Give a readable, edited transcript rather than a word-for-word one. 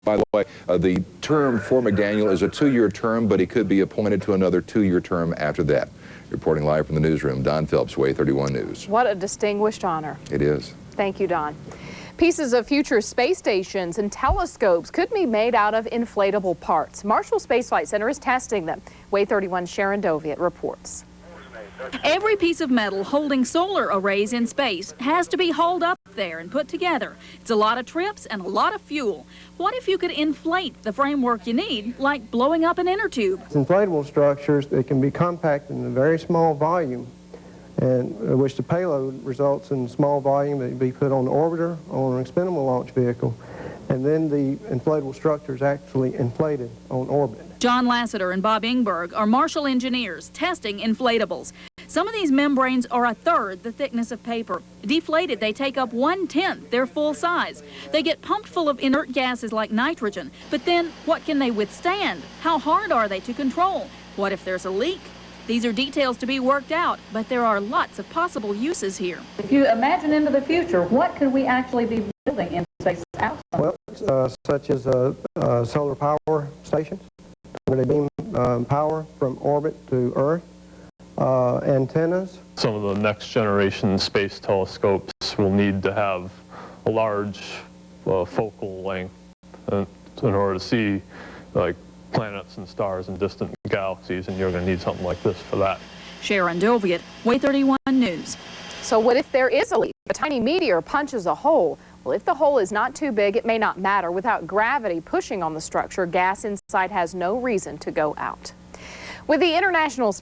By the way, the term for McDaniel is a 2-year term, but he could be appointed to another 2-year term after that. Reporting live from the newsroom, Don Phelps, WAAY 31 News. What a distinguished honor. It is. Thank you, Don. Pieces of future space stations and telescopes could be made out of inflatable parts. Marshall Space Flight Center is testing them. WAAY 31's Sharon Doviet reports. Every piece of metal holding solar arrays in space has to be hauled up there and put together. It's a lot of trips and a lot of fuel. What if you could inflate the framework you need, like blowing up an inner tube? Inflatable structures that can be compacted in a very small volume, and which the payload results in small volume that can be put on the orbiter or an expendable launch vehicle, and then the inflatable structure is actually inflated on orbit. John Lassiter and Bob Ingberg are Marshall engineers testing inflatables. Some of these membranes are a third the thickness of paper. Deflated, they take up 1/10 their full size. They get pumped full of inert gases like nitrogen. But then, what can they withstand? How hard are they to control? What if there's a leak? These are details to be worked out, but there are lots of possible uses here. If you imagine into the future, what could we actually be building in space outside? Well, such as solar power stations, where they beam power from orbit to Earth, antennas. Some of the next generation space telescopes will need to have a large focal length in order to see like planets and stars in distant galaxies, and you're going to need something like this for that. Sharon Doviet, WAAY 31 News. So what if there is a leak? A tiny meteor punches a hole. Well, if the hole is not too big, it may not matter. Without gravity pushing on the structure, gas inside has no reason to go out. With the International Space